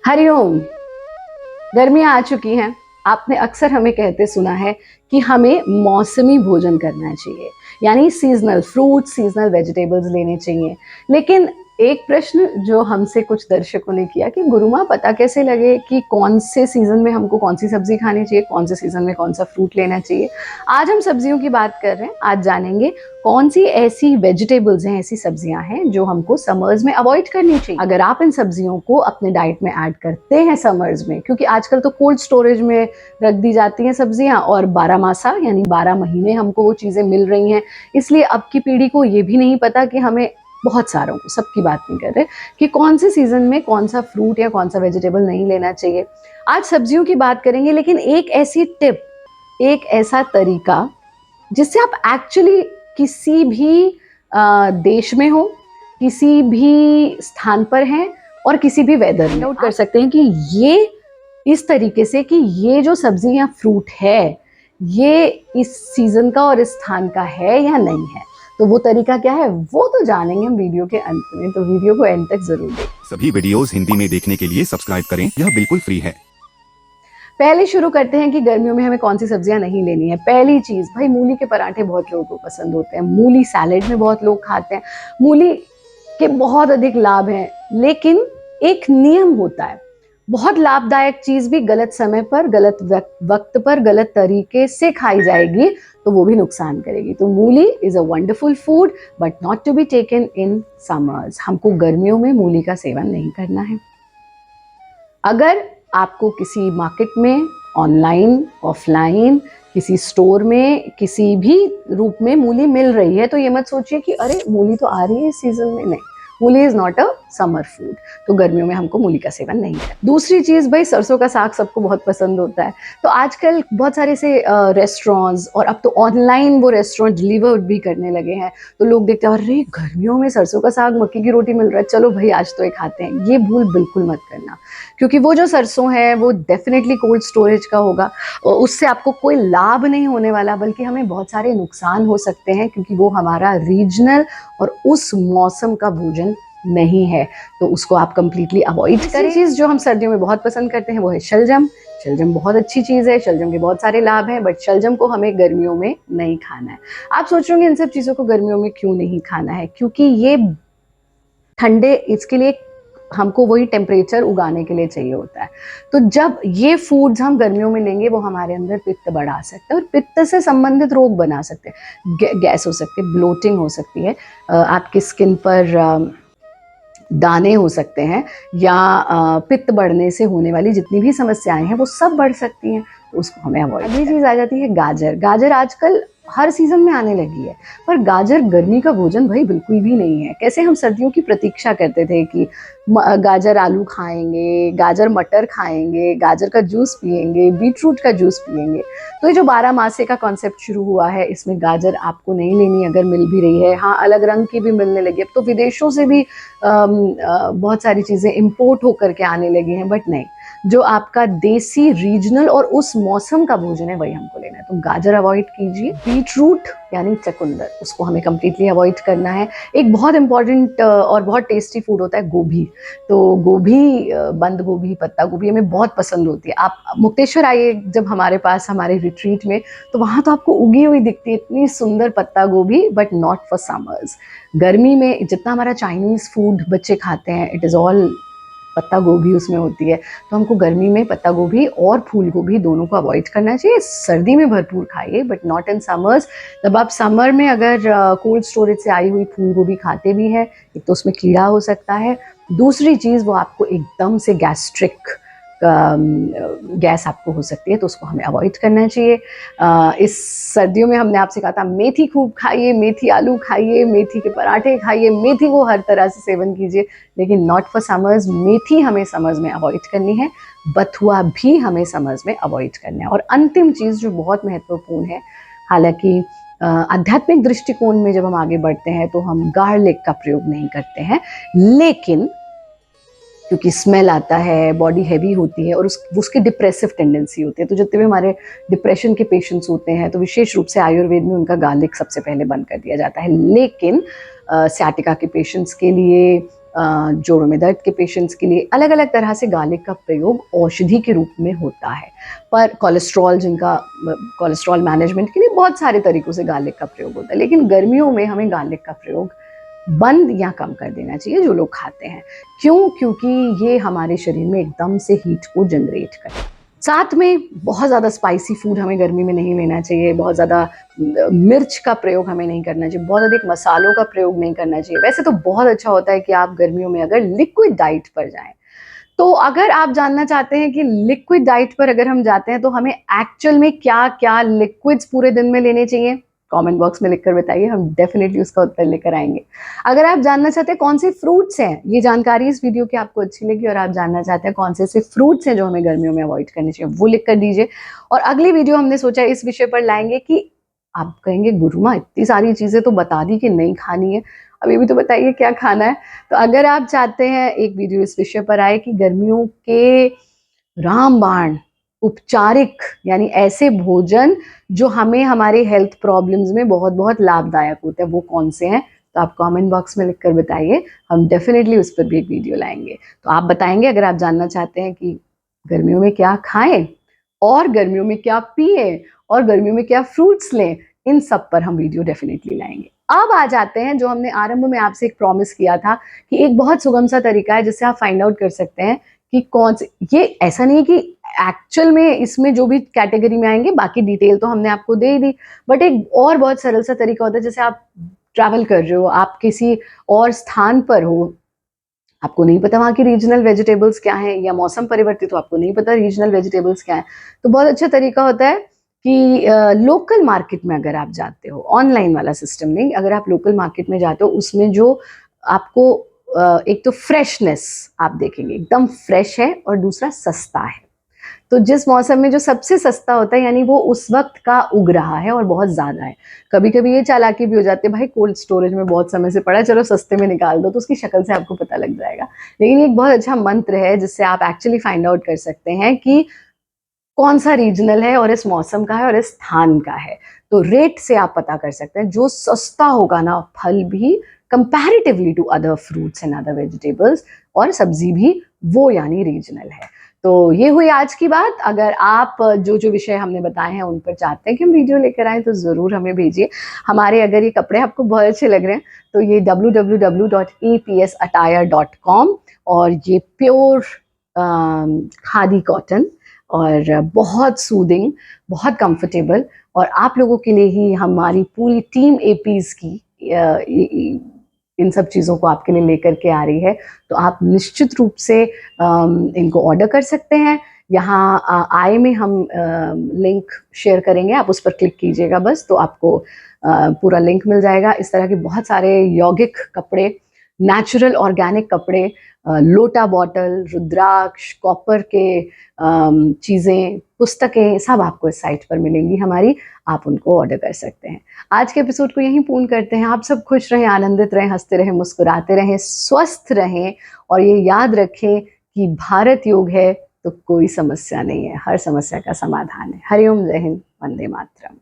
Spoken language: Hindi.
हरिओम। गर्मियाँ आ चुकी हैं। आपने अक्सर हमें कहते सुना है कि हमें मौसमी भोजन करना चाहिए, यानी सीज़नल फ्रूट्स, सीज़नल वेजिटेबल्स लेने चाहिए। लेकिन एक प्रश्न जो हमसे कुछ दर्शकों ने किया कि गुरुमा पता कैसे लगे कि कौन से सीज़न में हमको कौन सी सब्ज़ी खानी चाहिए, कौन से सीज़न में कौन सा फ्रूट लेना चाहिए। आज हम सब्जियों की बात कर रहे हैं। आज जानेंगे कौन सी ऐसी वेजिटेबल्स हैं, ऐसी सब्जियां हैं जो हमको समर्स में अवॉइड करनी चाहिए। अगर आप इन सब्जियों को अपने डाइट में ऐड करते हैं समर्स में, क्योंकि आजकल तो कोल्ड स्टोरेज में रख दी जाती हैं सब्जियां और 12 मासा यानी 12 महीने हमको वो चीज़ें मिल रही हैं, इसलिए अब की पीढ़ी को ये भी नहीं पता कि हमें, बहुत सारों को, सबकी बात नहीं कर रहे, कि कौन से सीजन में कौन सा फ्रूट या कौन सा वेजिटेबल नहीं लेना चाहिए। आज सब्जियों की बात करेंगे, लेकिन एक ऐसी टिप, एक ऐसा तरीका जिससे आप एक्चुअली किसी भी देश में हो, किसी भी स्थान पर हैं और किसी भी वेदर में नोट कर सकते हैं कि ये इस तरीके से कि ये जो सब्जी या फ्रूट है ये इस सीजन का और इस स्थान का है या नहीं है। तो वो तरीका क्या है वो तो जानेंगे हम वीडियो के अंत में, तो वीडियो को एंड तक जरूर देखें। सभी वीडियोस हिंदी में देखने के लिए सब्सक्राइब करें, यह बिल्कुल फ्री है। पहले शुरू करते हैं कि गर्मियों में हमें कौन सी सब्जियां नहीं लेनी है। पहली चीज भाई, मूली के पराठे बहुत लोगों को पसंद होते हैं, मूली सैलेड में बहुत लोग खाते हैं, मूली के बहुत अधिक लाभ हैं, लेकिन एक नियम होता है। बहुत लाभदायक चीज भी गलत समय पर, गलत वक्त पर, गलत तरीके से खाई जाएगी तो वो भी नुकसान करेगी। तो mooli is a wonderful food but not to be taken in summers. हमको गर्मियों में मूली का सेवन नहीं करना है। अगर आपको किसी मार्केट में, ऑनलाइन, ऑफलाइन, किसी स्टोर में, किसी भी रूप में मूली मिल रही है तो ये मत सोचिए कि अरे मूली तो आ रही है इस सीजन में। नहीं, मूली is not a summer food, तो गर्मियों में हमको मूली का सेवन नहीं है। दूसरी चीज भाई, सरसों का साग सबको बहुत पसंद होता है, तो आजकल बहुत सारे से रेस्टोरेंट्स, और अब तो ऑनलाइन वो रेस्टोरेंट डिलीवर भी करने लगे हैं, तो लोग देखते हैं अरे गर्मियों में सरसों का साग, मक्की की रोटी मिल रहा है, चलो भाई आज तो ये खाते हैं। ये भूल बिल्कुल मत करना, क्योंकि वो जो सरसों है वो डेफिनेटली कोल्ड स्टोरेज का होगा और उससे आपको कोई लाभ नहीं होने वाला, बल्कि हमें बहुत सारे नुकसान हो सकते हैं, क्योंकि वो हमारा रीजनल और उस मौसम का भोजन नहीं है, तो उसको आप कंप्लीटली अवॉइड करें। चीज़ जो हम सर्दियों में बहुत पसंद करते हैं वो है शलजम। शलजम बहुत अच्छी चीज़ है, शलजम के बहुत सारे लाभ हैं, बट शलजम को हमें गर्मियों में नहीं खाना है। आप सोच रहे होंगे इन सब चीज़ों को गर्मियों में क्यों नहीं खाना है, क्योंकि ये ठंडे, इसके लिए हमको वही टेम्परेचर उगाने के लिए चाहिए होता है। तो जब ये फूड्स हम गर्मियों में लेंगे वो हमारे अंदर पित्त बढ़ा सकते हैं और पित्त से संबंधित रोग बना सकते हैं। गैस हो सकती है, ब्लोटिंग हो सकती है, आपकी स्किन पर दाने हो सकते हैं, या पित्त बढ़ने से होने वाली जितनी भी समस्याएं हैं वो सब बढ़ सकती हैं, तो उसको हमें अवॉइड। अगली चीज़ आ जाती है गाजर। गाजर आजकल हर सीजन में आने लगी है, पर गाजर गर्मी का भोजन भाई बिल्कुल भी नहीं है। कैसे हम सर्दियों की प्रतीक्षा करते थे कि गाजर आलू खाएंगे, गाजर मटर खाएंगे, गाजर का जूस पिएंगे, बीटरूट का जूस पिएंगे, तो ये जो 12 मासे का कॉन्सेप्ट शुरू हुआ है, इसमें गाजर आपको नहीं लेनी अगर मिल भी रही है। हाँ, अलग रंग की भी मिलने लगी, अब तो विदेशों से भी बहुत सारी चीज़ें इम्पोर्ट होकर के आने लगी हैं, बट नहीं, जो आपका देसी, रीजनल और उस मौसम का भोजन है वही हमको लेना है। तो गाजर अवॉइड कीजिए। बीटरूट यानी चकुंदर, उसको हमें कम्प्लीटली अवॉइड करना है। एक बहुत इंपॉर्टेंट और बहुत टेस्टी फूड होता है गोभी। तो गोभी, बंद गोभी, पत्ता गोभी हमें बहुत पसंद होती है। आप मुक्तेश्वर आइए जब हमारे पास, हमारे रिट्रीट में, तो वहाँ तो आपको उगी हुई दिखती है इतनी सुंदर पत्ता गोभी, बट नॉट फॉर समर्स। गर्मी में जितना हमारा चाइनीज़ फूड बच्चे खाते हैं, इट इज़ ऑल पत्ता गोभी उसमें होती है, तो हमको गर्मी में पत्ता गोभी और फूल गोभी दोनों को अवॉइड करना चाहिए। सर्दी में भरपूर खाइए बट नॉट इन समर्स। जब आप समर में अगर कोल्ड स्टोरेज से आई हुई फूल गोभी खाते भी हैं, एक तो उसमें कीड़ा हो सकता है, दूसरी चीज़ वो आपको एकदम से गैस्ट्रिक गैस आपको हो सकती है, तो उसको हमें अवॉइड करना चाहिए। इस सर्दियों में हमने आपसे कहा था मेथी खूब खाइए, मेथी आलू खाइए, मेथी के पराठे खाइए, मेथी को हर तरह से सेवन कीजिए, लेकिन नॉट फॉर समर्स। मेथी हमें समर्स में अवॉइड करनी है, बथुआ भी हमें समर्स में अवॉइड करना है। और अंतिम चीज़ जो बहुत महत्वपूर्ण है, हालांकि आध्यात्मिक दृष्टिकोण में जब हम आगे बढ़ते हैं तो हम गार्लिक का प्रयोग नहीं करते हैं, लेकिन क्योंकि स्मेल आता है, बॉडी हैवी होती है और उसकी डिप्रेसिव टेंडेंसी होती है, तो जितने भी हमारे डिप्रेशन के पेशेंट्स होते हैं तो विशेष रूप से आयुर्वेद में उनका गार्लिक सबसे पहले बंद कर दिया जाता है। लेकिन सियाटिका के पेशेंट्स के लिए, जोड़ों में दर्द के पेशेंट्स के लिए अलग अलग तरह से गार्लिक का प्रयोग औषधि के रूप में होता है। पर कोलेस्ट्रॉल मैनेजमेंट के लिए बहुत सारे तरीकों से गार्लिक का प्रयोग होता है, लेकिन गर्मियों में हमें गार्लिक का प्रयोग बंद या कम कर देना चाहिए जो लोग खाते हैं। क्यों? क्योंकि ये हमारे शरीर में एकदम से हीट को जनरेट करता है। साथ में बहुत ज़्यादा स्पाइसी फूड हमें गर्मी में नहीं लेना चाहिए, बहुत ज़्यादा मिर्च का प्रयोग हमें नहीं करना चाहिए, बहुत अधिक मसालों का प्रयोग नहीं करना चाहिए। वैसे तो बहुत अच्छा होता है कि आप गर्मियों में अगर लिक्विड डाइट पर जाएं। तो अगर आप जानना चाहते हैं कि लिक्विड डाइट पर अगर हम जाते हैं तो हमें एक्चुअल में क्या क्या लिक्विड्स पूरे दिन में लेने चाहिए, कमेंट बॉक्स में लिखकर बताइए, हम डेफिनेटली उसका उत्तर लेकर आएंगे। अगर आप जानना चाहते हैं कौन से फ्रूट्स हैं, ये जानकारी इस वीडियो की आपको अच्छी लगी और आप जानना चाहते हैं कौन से ऐसे फ्रूट्स हैं जो हमें गर्मियों में अवॉइड करने चाहिए, वो लिख कर दीजिए। और अगली वीडियो हमने सोचा इस विषय पर लाएंगे कि आप कहेंगे गुरुमा इतनी सारी चीज़ें तो बता दी कि नहीं खानी है, अभी भी तो बताइए क्या खाना है। तो अगर आप चाहते हैं एक वीडियो इस विषय पर आए कि गर्मियों के रामबाण उपचारिक यानी ऐसे भोजन जो हमें हमारे हेल्थ प्रॉब्लम्स में बहुत बहुत लाभदायक होते हैं, वो कौन से हैं, तो आप कमेंट बॉक्स में लिखकर बताइए, हम डेफिनेटली उस पर भी एक वीडियो लाएंगे। तो आप बताएंगे अगर आप जानना चाहते हैं कि गर्मियों में क्या खाएं और गर्मियों में क्या पिए और गर्मियों में क्या फ्रूट्स लें, इन सब पर हम वीडियो डेफिनेटली लाएंगे। अब आ जाते हैं जो हमने आरंभ में आपसे एक प्रॉमिस किया था कि एक बहुत सुगम सा तरीका है जिससे आप फाइंड आउट कर सकते हैं कि कौन से, ये ऐसा नहीं है कि एक्चुअल में इसमें जो भी कैटेगरी में आएंगे बाकी डिटेल तो हमने आपको दे दी, बट एक और बहुत सरल सा तरीका होता है। जैसे आप ट्रैवल कर रहे हो, आप किसी और स्थान पर हो, आपको नहीं पता वहाँ की रीजनल वेजिटेबल्स क्या हैं, या मौसम परिवर्तित हो आपको नहीं पता रीजनल वेजिटेबल्स क्या हैं, तो बहुत अच्छा तरीका होता है कि लोकल मार्केट में अगर आप जाते हो, ऑनलाइन वाला सिस्टम नहीं, अगर आप लोकल मार्केट में जाते हो उसमें जो आपको एक तो फ्रेशनेस आप देखेंगे एकदम फ्रेश है और दूसरा सस्ता है। तो जिस मौसम में जो सबसे सस्ता होता है यानी वो उस वक्त का उग रहा है और बहुत ज़्यादा है। कभी कभी ये चालाकी भी हो जाती है, भाई कोल्ड स्टोरेज में बहुत समय से पड़ा है, चलो सस्ते में निकाल दो, तो उसकी शक्ल से आपको पता लग जाएगा। लेकिन ये एक बहुत अच्छा मंत्र है जिससे आप एक्चुअली फाइंड आउट कर सकते हैं कि कौन सा रीजनल है और इस मौसम का है और इस स्थान का है। तो रेट से आप पता कर सकते हैं, जो सस्ता होगा ना फल भी comparatively to other fruits and other vegetables, और सब्जी भी, वो यानी रीजनल है। तो ये हुई आज की बात। अगर आप जो जो विषय हमने बताए हैं उन पर चाहते हैं कि हम वीडियो लेकर आए तो ज़रूर हमें भेजिए। हमारे अगर ये कपड़े आपको बहुत अच्छे लग रहे हैं तो ये www.epsattire.com, और ये प्योर खादी कॉटन और बहुत सूदिंग, बहुत कंफर्टेबल, और आप लोगों के लिए ही हमारी पूरी टीम एपीज़ की इन सब चीज़ों को आपके लिए लेकर के आ रही है। तो आप निश्चित रूप से इनको ऑर्डर कर सकते हैं। यहाँ आए में हम लिंक शेयर करेंगे, आप उस पर क्लिक कीजिएगा बस, तो आपको पूरा लिंक मिल जाएगा। इस तरह के बहुत सारे यौगिक कपड़े, नेचुरल ऑर्गेनिक कपड़े, लोटा बॉटल, रुद्राक्ष, कॉपर के चीज़ें, पुस्तकें, सब आपको इस साइट पर मिलेंगी हमारी, आप उनको ऑर्डर कर सकते हैं। आज के एपिसोड को यहीं पूर्ण करते हैं। आप सब खुश रहें, आनंदित रहें, हंसते रहें, मुस्कुराते रहें, स्वस्थ रहें, और ये याद रखें कि भारत योग है तो कोई समस्या नहीं है, हर समस्या का समाधान है। हरिओम, जय हिंद, वंदे मातरम।